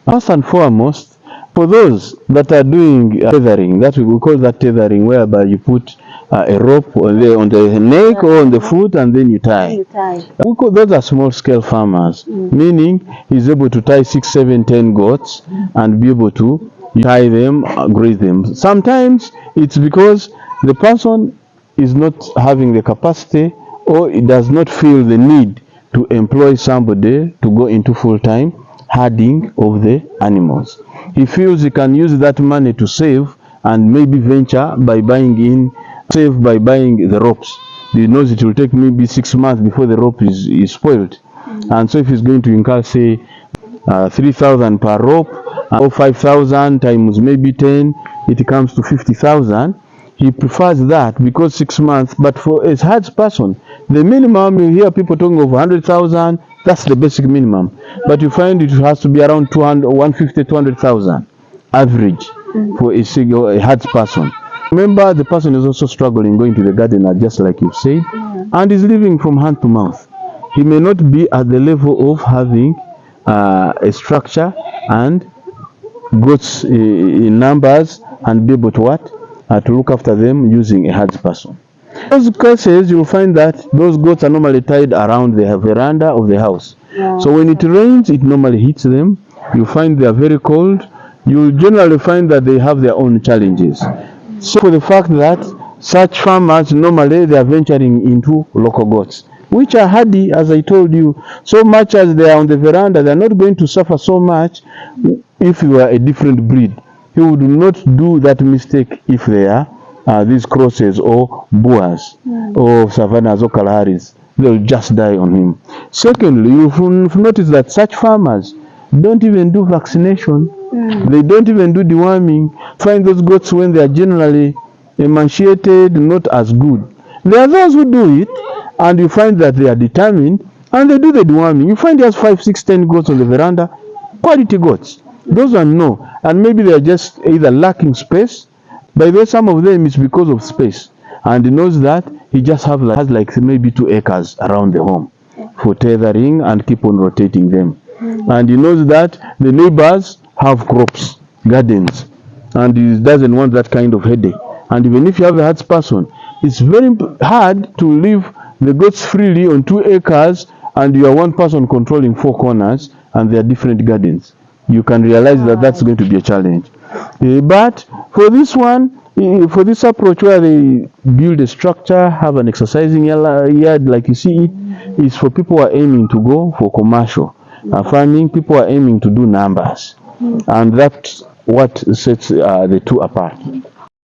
First and foremost, for those that are doing tethering, that we call that tethering, whereby you put a rope on the neck or on the foot and then you tie. Those are small scale farmers, meaning he's able to tie 6, 7, 10 goats and be able to tie them, graze them. Sometimes it's because the person is not having the capacity or it does not feel the need to employ somebody to go into full-time herding of the animals. He feels he can use that money to save and maybe venture by buying the ropes. He knows it will take maybe 6 months before the rope is spoiled. And so if he's going to incur, say, 3,000 per rope, or 5,000 times maybe 10, it comes to 50,000. He prefers that because 6 months. But for a herds person, the minimum, you hear people talking of 100,000, that's the basic minimum. But you find it has to be around 200, 150, 200,000 average for a herds person. Remember, the person is also struggling going to the gardener, just like you said, and is living from hand to mouth. He may not be at the level of having a structure and goats in numbers and be able to what? To look after them using a herds person. In those cases, you'll find that those goats are normally tied around the veranda of the house. So when it rains, it normally hits them. You find they are very cold. You generally find that they have their own challenges. So for the fact that such farmers, normally they are venturing into local goats, which are hardy, as I told you. So much as they are on the veranda, they are not going to suffer so much if you are a different breed. He would not do that mistake if they are these crosses or boers or savannas or Kalaharis. They'll just die on him. Secondly, you've noticed that such farmers don't even do vaccination. They don't even do deworming. Find those goats when they are generally emaciated, not as good. There are those who do it, and you find that they are determined, and they do the deworming. You find there's 5, 6, 10 goats on the veranda, quality goats. Those are no, and maybe they are just either lacking space. By the way, some of them is because of space, and he knows that he just has like maybe 2 acres around the home for tethering and keep on rotating them. And he knows that the neighbors have crops, gardens, and he doesn't want that kind of headache. And even if you have a herds person, it's very hard to leave the goats freely on 2 acres and you are one person controlling 4 corners and they are different gardens. You can realize that that's going to be a challenge. But for this one, for this approach where they build a structure, have an exercising yard like you see it, is for people who are aiming to go for commercial farming. People are aiming to do numbers, and that's what sets the two apart.